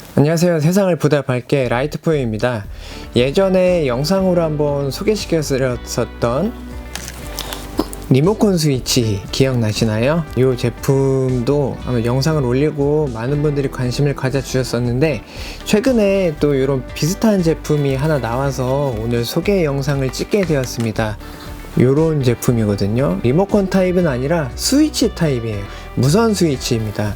안녕하세요. 세상을 보다 밝게 라이트포유입니다. 예전에 영상으로 한번 소개시켜드렸었던 리모컨 스위치 기억나시나요? 이 제품도 아마 영상을 올리고 많은 분들이 관심을 가져주셨었는데, 최근에 또 이런 비슷한 제품이 하나 나와서 오늘 소개 영상을 찍게 되었습니다. 이런 제품이거든요. 리모컨 타입은 아니라 스위치 타입이에요. 무선 스위치입니다.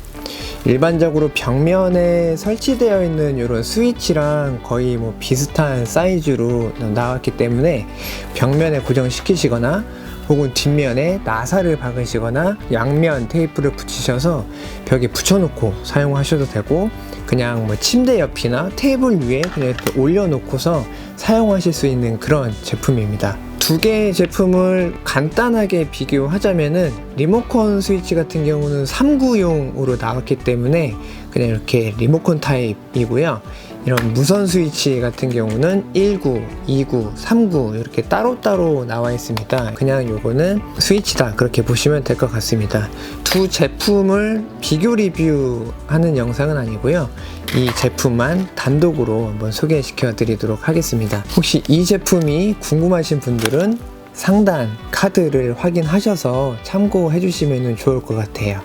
일반적으로 벽면에 설치되어 있는 이런 스위치랑 거의 비슷한 사이즈로 나왔기 때문에 벽면에 고정시키시거나 혹은 뒷면에 나사를 박으시거나 양면 테이프를 붙이셔서 벽에 붙여놓고 사용하셔도 되고, 그냥 침대 옆이나 테이블 위에 그냥 이렇게 올려놓고서 사용하실 수 있는 그런 제품입니다. 두 개의 제품을 간단하게 비교하자면은, 리모컨 스위치 같은 경우는 3구용으로 나왔기 때문에 그냥 이렇게 리모컨 타입이고요. 이런 무선 스위치 같은 경우는 1구, 2구, 3구 이렇게 따로따로 나와 있습니다. 그냥 요거는 스위치다 그렇게 보시면 될 것 같습니다. 두 제품을 비교 리뷰하는 영상은 아니고요. 이 제품만 단독으로 한번 소개시켜 드리도록 하겠습니다. 혹시 이 제품이 궁금하신 분들은 상단 카드를 확인하셔서 참고해 주시면 좋을 것 같아요.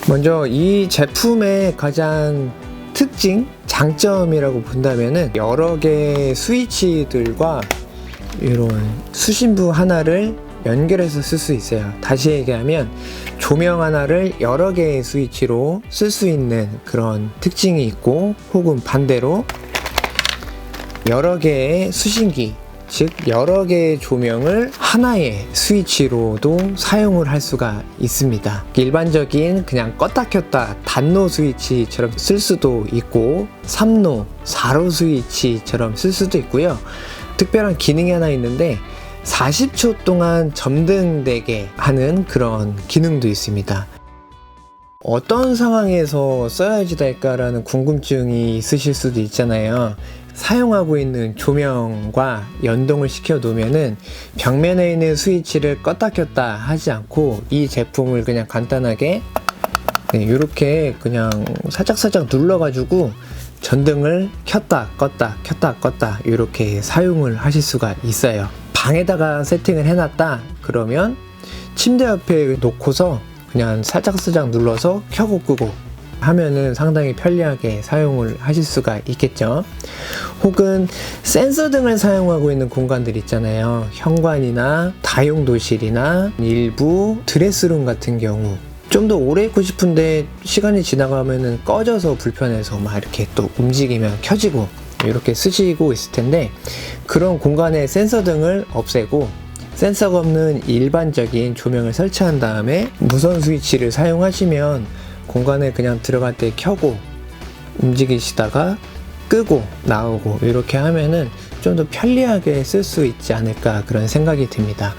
먼저 이 제품의 가장 특징, 장점이라고 본다면은 여러 개의 스위치들과 이런 수신부 하나를 연결해서 쓸 수 있어요. 다시 얘기하면 조명 하나를 여러 개의 스위치로 쓸 수 있는 그런 특징이 있고, 혹은 반대로 여러 개의 수신기, 즉 여러 개의 조명을 하나의 스위치로도 사용을 할 수가 있습니다. 일반적인 그냥 껐다 켰다 단로 스위치처럼 쓸 수도 있고, 3로, 4로 스위치처럼 쓸 수도 있고요. 특별한 기능이 하나 있는데 40초 동안 점등되게 하는 그런 기능도 있습니다. 어떤 상황에서 써야지 될까라는 궁금증이 있으실 수도 있잖아요. 사용하고 있는 조명과 연동을 시켜 놓으면은 벽면에 있는 스위치를 껐다 켰다 하지 않고 이 제품을 그냥 간단하게 이렇게 그냥 살짝살짝 눌러가지고 전등을 켰다 껐다 켰다 껐다 이렇게 사용을 하실 수가 있어요. 방에다가 세팅을 해놨다 그러면 침대 옆에 놓고서 그냥 살짝살짝 눌러서 켜고 끄고 하면은 상당히 편리하게 사용을 하실 수가 있겠죠. 혹은 센서 등을 사용하고 있는 공간들 있잖아요. 현관이나 다용도실이나 일부 드레스룸 같은 경우 좀 더 오래 있고 싶은데 시간이 지나가면은 꺼져서 불편해서 막 이렇게 또 움직이면 켜지고 이렇게 쓰시고 있을 텐데, 그런 공간에 센서 등을 없애고 센서가 없는 일반적인 조명을 설치한 다음에 무선 스위치를 사용하시면 공간에 그냥 들어갈 때 켜고 움직이시다가 끄고 나오고 이렇게 하면은 좀 더 편리하게 쓸 수 있지 않을까 그런 생각이 듭니다.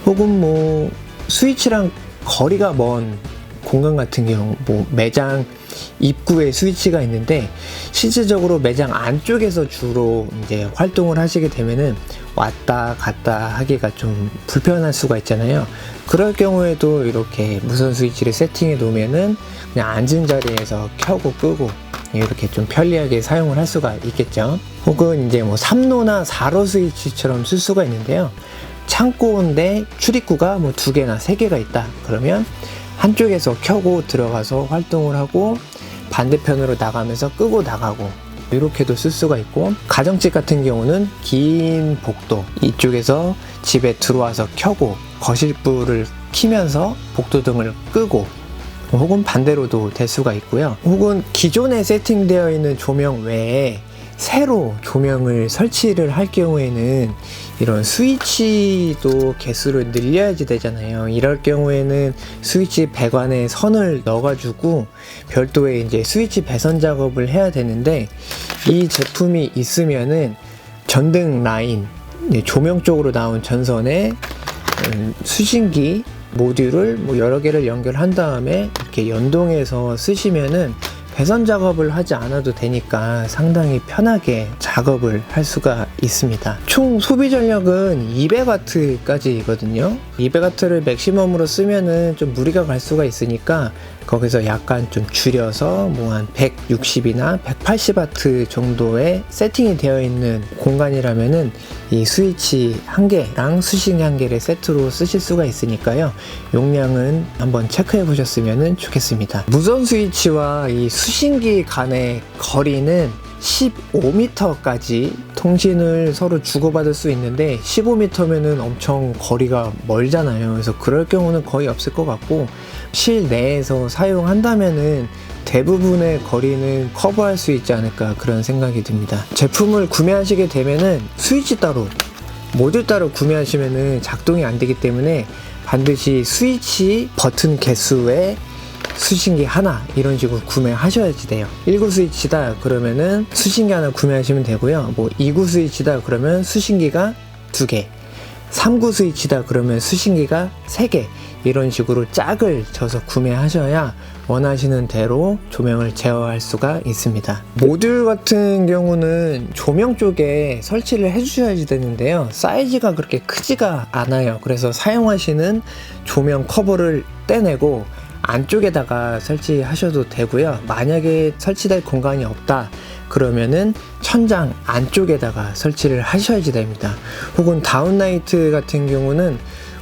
혹은 스위치랑 거리가 먼 공간 같은 경우 매장 입구에 스위치가 있는데 실질적으로 매장 안쪽에서 주로 이제 활동을 하시게 되면은 왔다 갔다 하기가 좀 불편할 수가 있잖아요. 그럴 경우에도 이렇게 무선 스위치를 세팅해 놓으면은 그냥 앉은 자리에서 켜고 끄고 이렇게 좀 편리하게 사용을 할 수가 있겠죠. 혹은 이제 3로나 4로 스위치처럼 쓸 수가 있는데요. 창고인데 출입구가 2개나 3개가 있다 그러면 한쪽에서 켜고 들어가서 활동을 하고 반대편으로 나가면서 끄고 나가고 이렇게도 쓸 수가 있고, 가정집 같은 경우는 긴 복도 이쪽에서 집에 들어와서 켜고 거실불을 켜면서 복도등을 끄고, 혹은 반대로도 될 수가 있고요. 혹은 기존에 세팅되어 있는 조명 외에 새로 조명을 설치를 할 경우에는 이런 스위치도 개수를 늘려야지 되잖아요. 이럴 경우에는 스위치 배관에 선을 넣어가지고 별도의 이제 스위치 배선 작업을 해야 되는데, 이 제품이 있으면은 전등 라인, 조명 쪽으로 나온 전선에 수신기 모듈을 여러 개를 연결한 다음에 이렇게 연동해서 쓰시면은 배선 작업을 하지 않아도 되니까 상당히 편하게 작업을 할 수가 있습니다. 총 소비 전력은 200W까지거든요. 200W를 맥시멈으로 쓰면은 좀 무리가 갈 수가 있으니까 거기서 약간 좀 줄여서 뭐 한 160이나 180W 정도의 세팅이 되어 있는 공간이라면은 이 스위치 한 개랑 수신기 한 개를 세트로 쓰실 수가 있으니까요. 용량은 한번 체크해 보셨으면 좋겠습니다. 무선 스위치와 이 수신기 간의 거리는 15m까지 통신을 서로 주고받을 수 있는데 15m면은 엄청 거리가 멀잖아요. 그래서 그럴 경우는 거의 없을 것 같고 실내에서 사용한다면은 대부분의 거리는 커버할 수 있지 않을까 그런 생각이 듭니다. 제품을 구매하시게 되면은 스위치 따로 모듈 따로 구매하시면은 작동이 안 되기 때문에 반드시 스위치 버튼 개수에 수신기 하나 이런 식으로 구매하셔야지 돼요. 1구 스위치다 그러면은 수신기 하나 구매하시면 되고요. 뭐 2구 스위치다 그러면 수신기가 2개, 3구 스위치다 그러면 수신기가 3개 이런 식으로 짝을 져서 구매하셔야 원하시는 대로 조명을 제어할 수가 있습니다. 모듈 같은 경우는 조명 쪽에 설치를 해주셔야지 되는데요. 사이즈가 그렇게 크지가 않아요. 그래서 사용하시는 조명 커버를 떼내고 안쪽에다가 설치하셔도 되고요. 만약에 설치될 공간이 없다 그러면은 천장 안쪽에다가 설치를 하셔야지 됩니다. 혹은 다운라이트 같은 경우는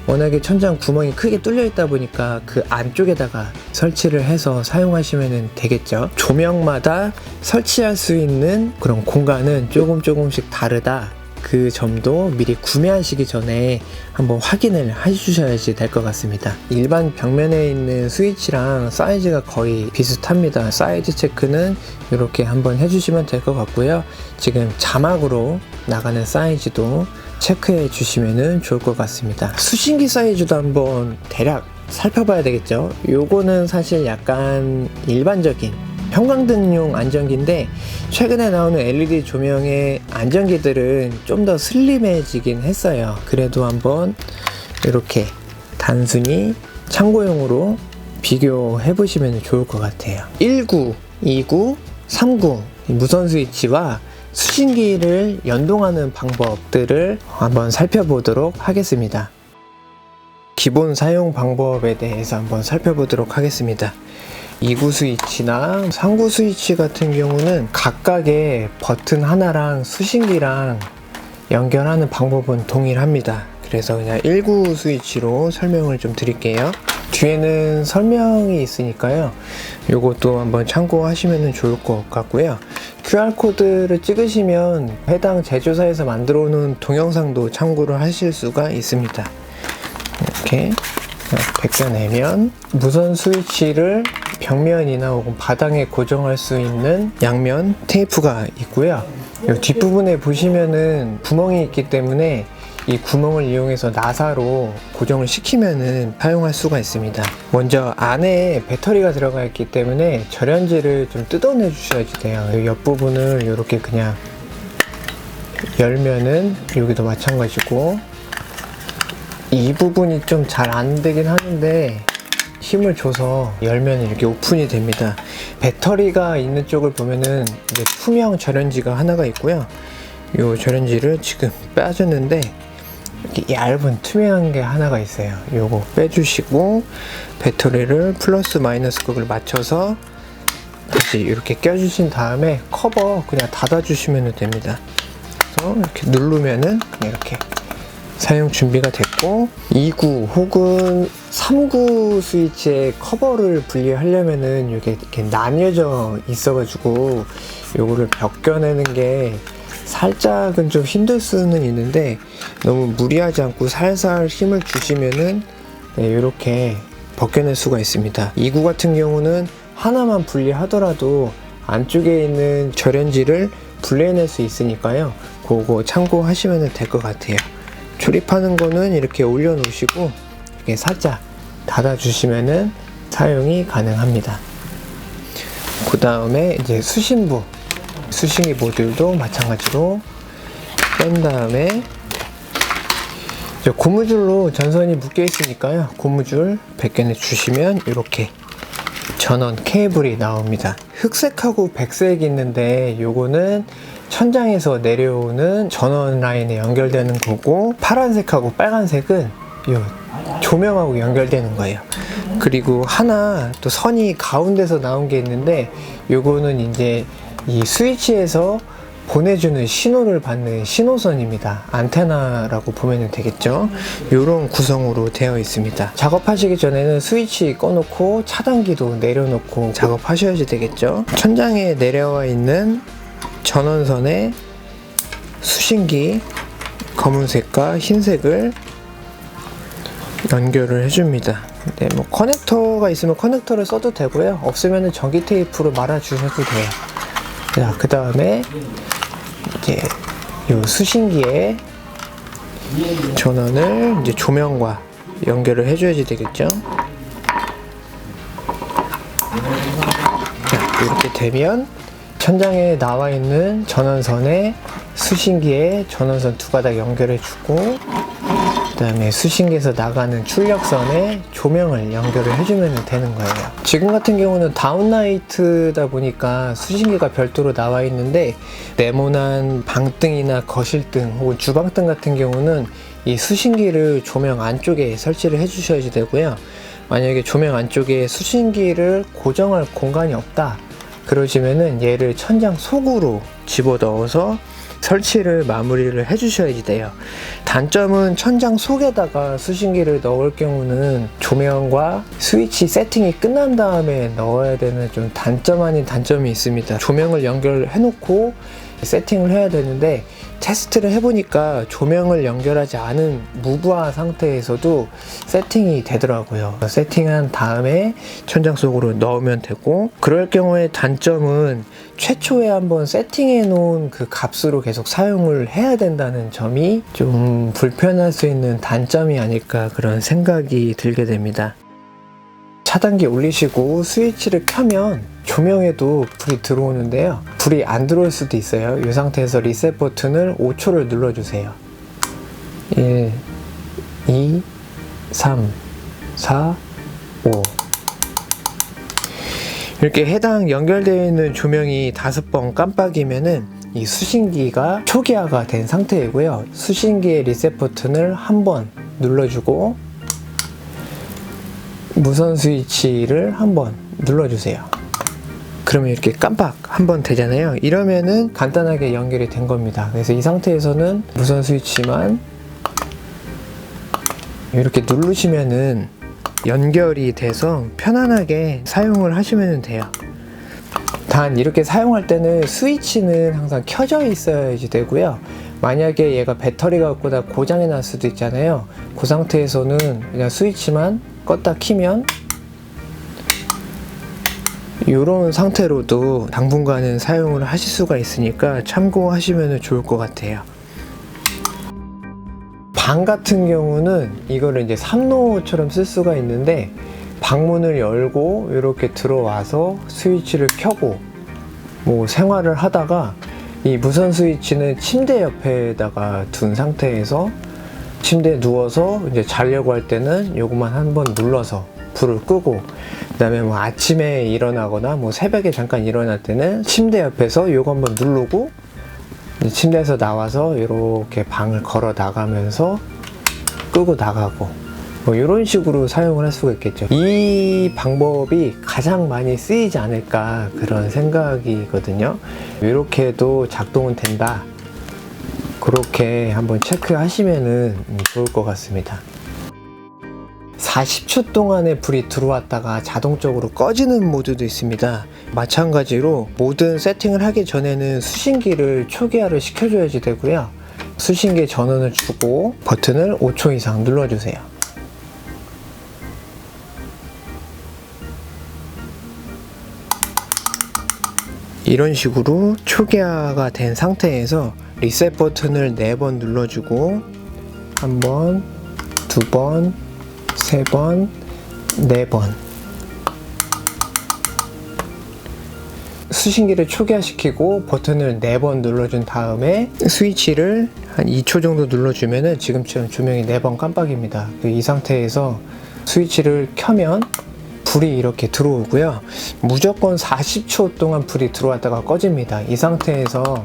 워낙에 천장 구멍이 크게 뚫려 있다 보니까 그 안쪽에다가 설치를 해서 사용하시면 되겠죠. 조명마다 설치할 수 있는 그런 공간은 조금씩 다르다. 그 점도 미리 구매하시기 전에 한번 확인을 해주셔야지 될 것 같습니다. 일반 벽면에 있는 스위치랑 사이즈가 거의 비슷합니다. 사이즈 체크는 이렇게 한번 해주시면 될 것 같고요. 지금 자막으로 나가는 사이즈도 체크해 주시면 좋을 것 같습니다. 수신기 사이즈도 한번 대략 살펴봐야 되겠죠. 요거는 사실 약간 일반적인 형광등용 안전기인데 최근에 나오는 LED 조명의 안전기들은 좀 더 슬림해지긴 했어요. 그래도 한번 이렇게 단순히 참고용으로 비교해 보시면 좋을 것 같아요. 1구, 2구, 3구 무선 스위치와 수신기를 연동하는 방법들을 한번 살펴보도록 하겠습니다. 기본 사용 방법에 대해서 한번 살펴보도록 하겠습니다. 2구 스위치나 3구 스위치 같은 경우는 각각의 버튼 하나랑 수신기랑 연결하는 방법은 동일합니다. 그래서 그냥 1구 스위치로 설명을 좀 드릴게요. 뒤에는 설명이 있으니까요. 요것도 한번 참고하시면 좋을 것 같고요. QR코드를 찍으시면 해당 제조사에서 만들어 놓은 동영상도 참고를 하실 수가 있습니다. 이렇게 벗겨내면 무선 스위치를 벽면이나 혹은 바닥에 고정할 수 있는 양면 테이프가 있고요. 이 뒷부분에 보시면은 구멍이 있기 때문에 이 구멍을 이용해서 나사로 고정을 시키면은 사용할 수가 있습니다. 먼저 안에 배터리가 들어가 있기 때문에 절연지를 좀 뜯어내 주셔야지 돼요. 이 옆부분을 이렇게 그냥 열면은 여기도 마찬가지고 이 부분이 좀 잘 안 되긴 하는데 힘을 줘서 열면 이렇게 오픈이 됩니다. 배터리가 있는 쪽을 보면은 이제 투명 절연지가 하나가 있고요. 이 절연지를 지금 빼줬는데 이렇게 얇은 투명한 게 하나가 있어요. 요거 빼주시고 배터리를 플러스 마이너스 극을 맞춰서 다시 이렇게 껴주신 다음에 커버 그냥 닫아주시면 됩니다. 그래서 이렇게 누르면은 그냥 이렇게 사용 준비가 됐고 2구 혹은 3구 스위치의 커버를 분리하려면은 이게 이렇게 나뉘어져 있어가지고 요거를 벗겨내는 게 살짝은 좀 힘들 수는 있는데 너무 무리하지 않고 살살 힘을 주시면은 이렇게 벗겨낼 수가 있습니다. 2구 같은 경우는 하나만 분리하더라도 안쪽에 있는 절연지를 분리해낼 수 있으니까요. 그거 참고하시면 될 것 같아요. 조립하는 거는 이렇게 올려 놓으시고 이렇게 살짝 닫아 주시면은 사용이 가능합니다. 그 다음에 이제 수신기 모듈도 마찬가지로 뺀 다음에 고무줄로 전선이 묶여 있으니까요. 고무줄 벗겨내 주시면 이렇게 전원 케이블이 나옵니다. 흑색하고 백색이 있는데 요거는 천장에서 내려오는 전원 라인에 연결되는 거고, 파란색하고 빨간색은 요 조명하고 연결되는 거예요. 그리고 하나 또 선이 가운데서 나온 게 있는데, 요거는 이제 이 스위치에서 보내주는 신호를 받는 신호선입니다. 안테나라고 보면 되겠죠. 이런 구성으로 되어 있습니다. 작업하시기 전에는 스위치 꺼놓고 차단기도 내려놓고 작업하셔야지 되겠죠. 천장에 내려와 있는 전원선에 수신기 검은색과 흰색을 연결을 해줍니다. 네, 뭐 커넥터가 있으면 커넥터를 써도 되고요. 없으면 전기 테이프로 말아 주셔도 돼요. 자, 그 다음에 이제 이 수신기에 전원을 이제 조명과 연결을 해줘야지 되겠죠. 자, 이렇게 되면 천장에 나와 있는 전원선에 수신기에 전원선 두 가닥 연결해주고, 그 다음에 수신기에서 나가는 출력선에 조명을 연결을 해주면 되는 거예요. 지금 같은 경우는 다운라이트다 보니까 수신기가 별도로 나와 있는데, 네모난 방등이나 거실등 혹은 주방등 같은 경우는 이 수신기를 조명 안쪽에 설치를 해 주셔야 되고요. 만약에 조명 안쪽에 수신기를 고정할 공간이 없다 그러시면은 얘를 천장 속으로 집어넣어서 설치를 마무리를 해주셔야지 돼요. 단점은 천장 속에다가 수신기를 넣을 경우는 조명과 스위치 세팅이 끝난 다음에 넣어야 되는 좀 단점 아닌 단점이 있습니다. 조명을 연결해 놓고 세팅을 해야 되는데, 테스트를 해보니까 조명을 연결하지 않은 무브화 상태에서도 세팅이 되더라고요. 세팅한 다음에 천장 속으로 넣으면 되고, 그럴 경우에 단점은 최초에 한번 세팅해 놓은 그 값으로 계속 사용을 해야 된다는 점이 좀 불편할 수 있는 단점이 아닐까, 그런 생각이 들게 됩니다. 차단기 올리시고 스위치를 켜면 조명에도 불이 들어오는데요. 불이 안 들어올 수도 있어요. 이 상태에서 리셋 버튼을 5초를 눌러주세요. 1, 2, 3, 4, 5. 이렇게 해당 연결되어 있는 조명이 5번 깜빡이면은 이 수신기가 초기화가 된 상태이고요. 수신기의 리셋 버튼을 한번 눌러주고 무선 스위치를 한번 눌러주세요. 그러면 이렇게 깜빡 한번 되잖아요. 이러면은 간단하게 연결이 된 겁니다. 그래서 이 상태에서는 무선 스위치만 이렇게 누르시면은 연결이 돼서 편안하게 사용을 하시면 돼요. 단 이렇게 사용할 때는 스위치는 항상 켜져 있어야지 되고요. 만약에 얘가 배터리가 없거나 고장이 날 수도 있잖아요. 그 상태에서는 그냥 스위치만 껐다 키면 이런 상태로도 당분간은 사용을 하실 수가 있으니까 참고하시면 좋을 것 같아요. 방 같은 경우는 이거를 이제 삼로처럼 쓸 수가 있는데, 방문을 열고 이렇게 들어와서 스위치를 켜고 뭐 생활을 하다가, 이 무선 스위치는 침대 옆에다가 둔 상태에서 침대에 누워서 이제 자려고 할 때는 요것만 한번 눌러서 불을 끄고, 그 다음에 뭐 아침에 일어나거나 뭐 새벽에 잠깐 일어날 때는 침대 옆에서 요거 한번 누르고 침대에서 나와서 이렇게 방을 걸어 나가면서 끄고 나가고, 뭐 이런 식으로 사용을 할 수가 있겠죠. 이 방법이 가장 많이 쓰이지 않을까, 그런 생각이거든요. 이렇게도 작동은 된다, 그렇게 한번 체크하시면은 좋을 것 같습니다. 40초 동안에 불이 들어왔다가 자동적으로 꺼지는 모드도 있습니다. 마찬가지로 모든 세팅을 하기 전에는 수신기를 초기화를 시켜줘야지 되고요. 수신기에 전원을 주고 버튼을 5초 이상 눌러주세요. 이런 식으로 초기화가 된 상태에서 리셋 버튼을 4번 눌러주고 1번, 2번, 3번, 4번 수신기를 초기화시키고 버튼을 4번 눌러준 다음에 스위치를 한 2초 정도 눌러주면은 지금처럼 조명이 4번 깜빡입니다. 이 상태에서 스위치를 켜면 불이 이렇게 들어오고요. 무조건 40초 동안 불이 들어왔다가 꺼집니다. 이 상태에서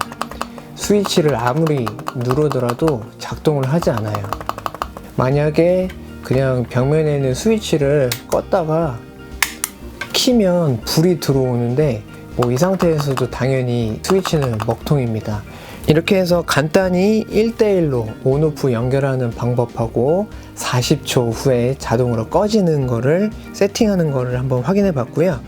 스위치를 아무리 누르더라도 작동을 하지 않아요. 만약에 그냥 벽면에 있는 스위치를 껐다가 키면 불이 들어오는데 뭐 이 상태에서도 당연히 스위치는 먹통입니다. 이렇게 해서 간단히 1대1로 온오프 연결하는 방법하고 40초 후에 자동으로 꺼지는 거를 세팅하는 거를 한번 확인해 봤고요.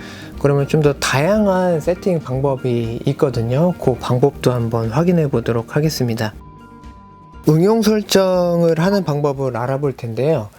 그러면 좀 더 다양한 세팅 방법이 있거든요. 그 방법도 한번 확인해 보도록 하겠습니다. 응용 설정을 하는 방법을 알아볼 텐데요.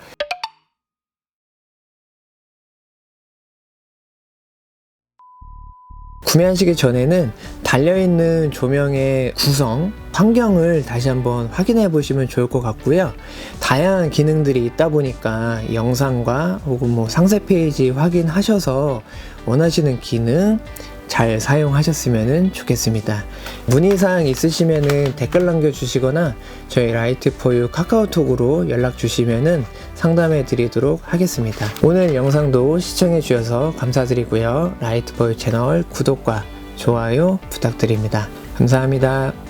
구매하시기 전에는 달려있는 조명의 구성, 환경을 다시 한번 확인해 보시면 좋을 것 같고요. 다양한 기능들이 있다 보니까 영상과 혹은 뭐 상세 페이지 확인하셔서 원하시는 기능 잘 사용하셨으면 좋겠습니다. 문의사항 있으시면 댓글 남겨주시거나 저희 라이트포유 카카오톡으로 연락 주시면 상담해 드리도록 하겠습니다. 오늘 영상도 시청해 주셔서 감사드리고요. 라이트포유 채널 구독과 좋아요 부탁드립니다. 감사합니다.